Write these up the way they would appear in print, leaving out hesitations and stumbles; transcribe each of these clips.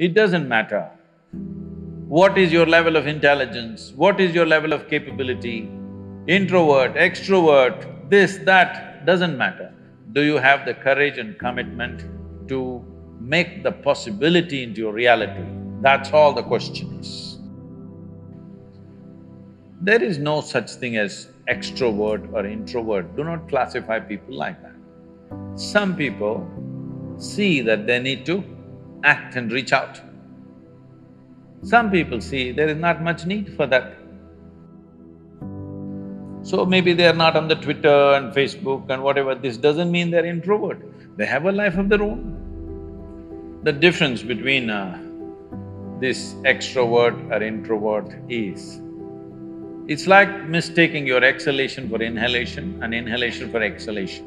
It doesn't matter what is your level of intelligence, what is your level of capability, introvert, extrovert, this, that, doesn't matter. Do you have the courage and commitment to make the possibility into your reality? That's all the question is. There is no such thing as extrovert or introvert. Do not classify people like that. Some people see that they need to act and reach out. Some people see there is not much need for that. So maybe they are not on the Twitter and Facebook and whatever, this doesn't mean they're introvert. They have a life of their own. The difference between this extrovert or introvert is, it's like mistaking your exhalation for inhalation and inhalation for exhalation.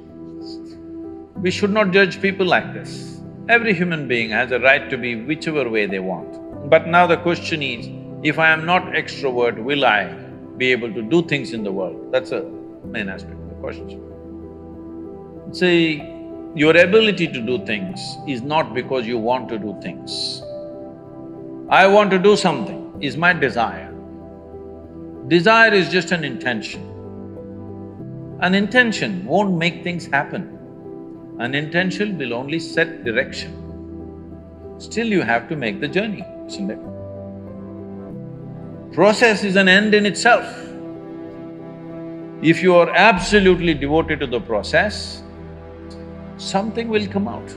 We should not judge people like this. Every human being has a right to be whichever way they want. But now the question is, if I am not extrovert, will I be able to do things in the world? That's a main aspect of the question. See, your ability to do things is not because you want to do things. I want to do something is my desire. Desire is just an intention. An intention won't make things happen. An intention will only set direction. Still you have to make the journey, isn't it? Process is an end in itself. If you are absolutely devoted to the process, something will come out.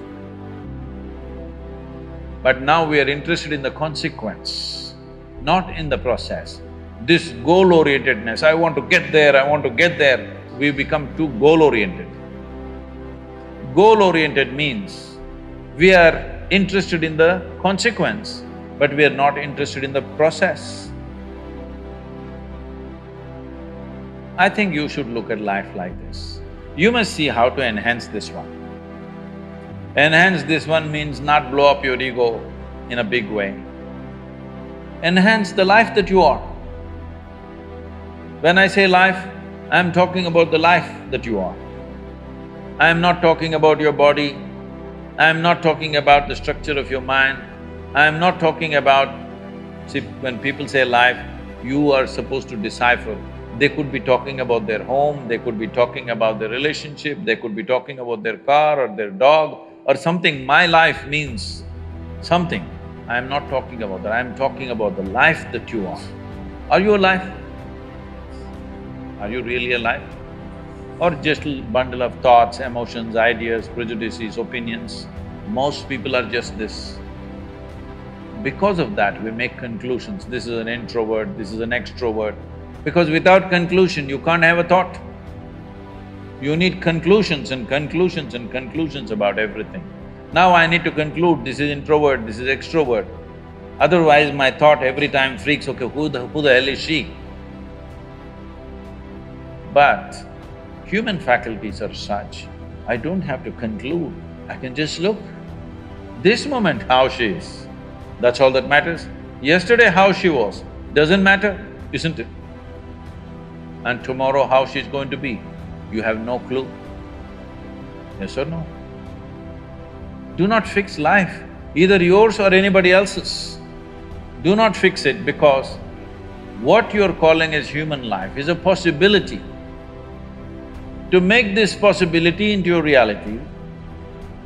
But now we are interested in the consequence, not in the process. This goal-orientedness, I want to get there, I want to get there, we become too goal-oriented. Goal-oriented means we are interested in the consequence, but we are not interested in the process. I think you should look at life like this. You must see how to enhance this one. Enhance this one means not blow up your ego in a big way. Enhance the life that you are. When I say life, I'm talking about the life that you are. I'm not talking about your body, I'm not talking about the structure of your mind, I'm not talking about… See, when people say life, you are supposed to decipher. They could be talking about their home, they could be talking about their relationship, they could be talking about their car or their dog or something. My life means something. I am not talking about that, I am talking about the life that you are. Are you alive? Are you really alive? Or just a bundle of thoughts, emotions, ideas, prejudices, opinions? Most people are just this. Because of that, we make conclusions, this is an introvert, this is an extrovert. Because without conclusion, you can't have a thought. You need conclusions and conclusions and conclusions about everything. Now I need to conclude, this is introvert, this is extrovert. Otherwise my thought every time freaks, okay, who the hell is she? But human faculties are such, I don't have to conclude, I can just look. This moment how she is, that's all that matters. Yesterday how she was, doesn't matter, isn't it? And tomorrow how she's going to be, you have no clue. Yes or no? Do not fix life, either yours or anybody else's. Do not fix it, because what you're calling as human life is a possibility. To make this possibility into your reality,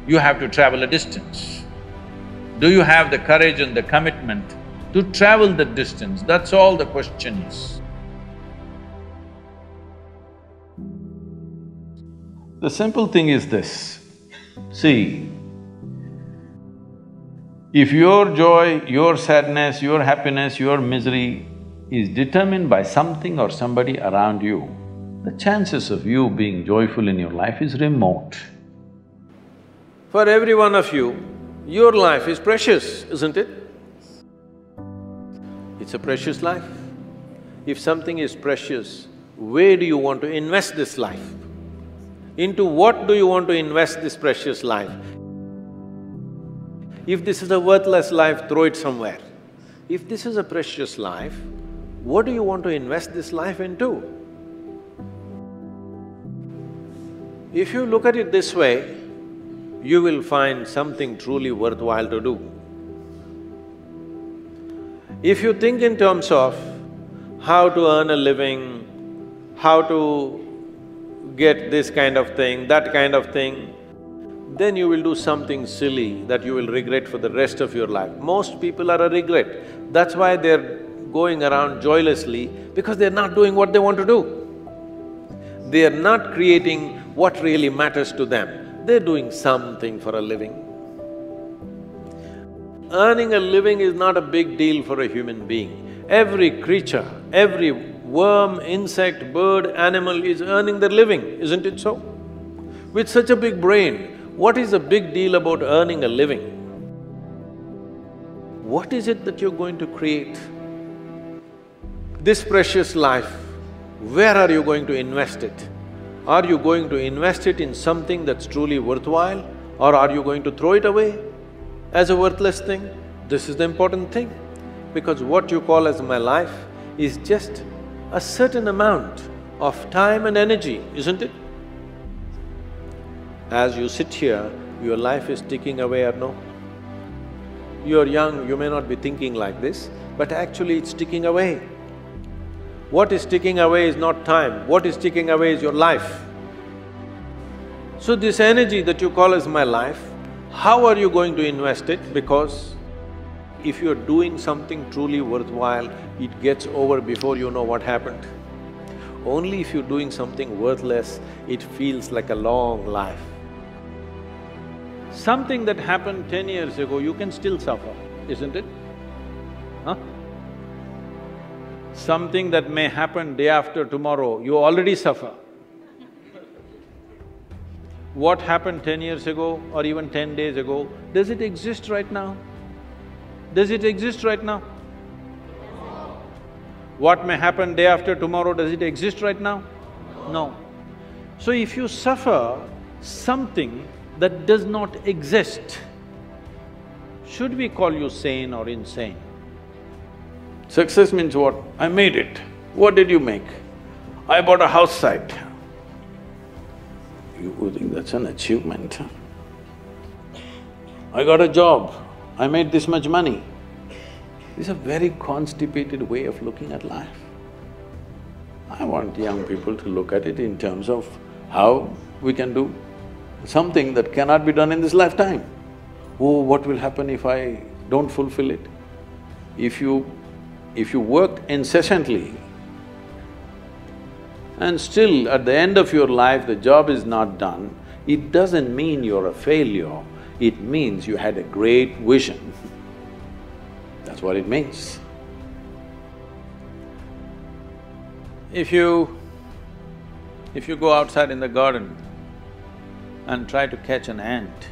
you have to travel a distance. Do you have the courage and the commitment to travel the distance? That's all the question is. The simple thing is this, see, if your joy, your sadness, your happiness, your misery is determined by something or somebody around you, the chances of you being joyful in your life is remote. For every one of you, your life is precious, isn't it? It's a precious life. If something is precious, where do you want to invest this life? Into what do you want to invest this precious life? If this is a worthless life, throw it somewhere. If this is a precious life, what do you want to invest this life into? If you look at it this way, you will find something truly worthwhile to do. If you think in terms of how to earn a living, how to get this kind of thing, that kind of thing, then you will do something silly that you will regret for the rest of your life. Most people are a regret. That's why they're going around joylessly, because they're not doing what they want to do. They are not creating what really matters to them. They're doing something for a living. Earning a living is not a big deal for a human being. Every creature, every worm, insect, bird, animal is earning their living, isn't it so? With such a big brain, what is the big deal about earning a living? What is it that you're going to create? This precious life, where are you going to invest it? Are you going to invest it in something that's truly worthwhile, or are you going to throw it away as a worthless thing? This is the important thing, because what you call as my life is just a certain amount of time and energy, isn't it? As you sit here, your life is ticking away or no? You're young, you may not be thinking like this, but actually it's ticking away. What is ticking away is not time, what is ticking away is your life. So this energy that you call as my life, how are you going to invest it? Because if you're doing something truly worthwhile, it gets over before you know what happened. Only if you're doing something worthless, it feels like a long life. Something that happened 10 years ago, you can still suffer, isn't it? Huh? Something that may happen day after tomorrow, you already suffer. What happened 10 years ago or even 10 days ago, does it exist right now? Does it exist right now? What may happen day after tomorrow, does it exist right now? No. So if you suffer something that does not exist, should we call you sane or insane? Success means what? I made it. What did you make? I bought a house site. You would think that's an achievement. I got a job. I made this much money. This is a very constipated way of looking at life. I want young people to look at it in terms of how we can do something that cannot be done in this lifetime. Oh, what will happen if I don't fulfill it? If you work incessantly and still at the end of your life the job is not done, it doesn't mean you're a failure, it means you had a great vision. That's what it means. If you go outside in the garden and try to catch an ant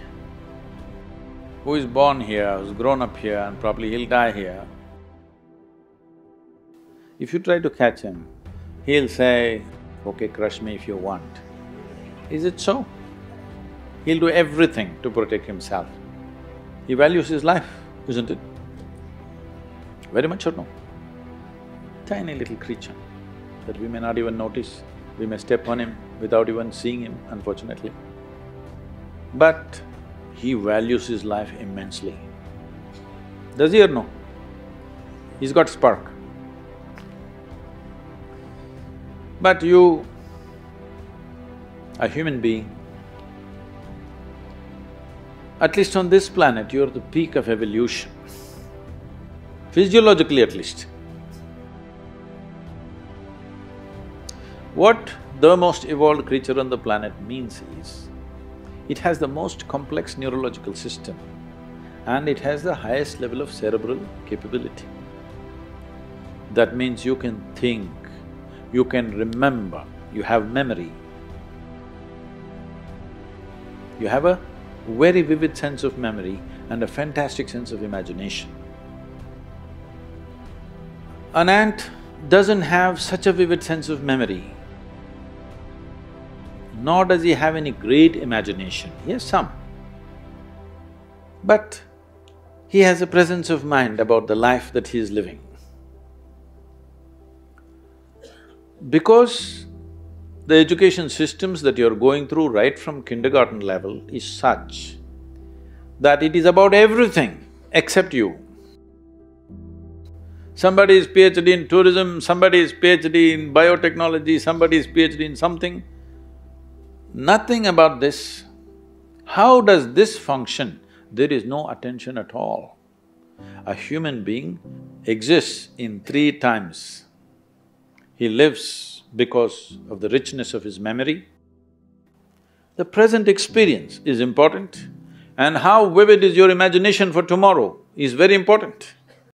who is born here, who's grown up here and probably he'll die here, if you try to catch him, he'll say, okay, crush me if you want. Is it so? He'll do everything to protect himself. He values his life, isn't it? Very much or no? Tiny little creature that we may not even notice, we may step on him without even seeing him, unfortunately. But he values his life immensely. Does he or no? He's got spark. But you, a human being, at least on this planet, you're the peak of evolution, physiologically at least. What the most evolved creature on the planet means is, it has the most complex neurological system and it has the highest level of cerebral capability. That means you can think, you can remember, you have memory. You have a very vivid sense of memory and a fantastic sense of imagination. An ant doesn't have such a vivid sense of memory, nor does he have any great imagination. He has some. But he has a presence of mind about the life that he is living. Because the education systems that you're going through right from kindergarten level is such that it is about everything except you. Somebody is PhD in tourism, somebody is PhD in biotechnology, somebody is PhD in something. Nothing about this. How does this function? There is no attention at all. A human being exists in three times. He lives because of the richness of his memory. The present experience is important, and how vivid is your imagination for tomorrow is very important.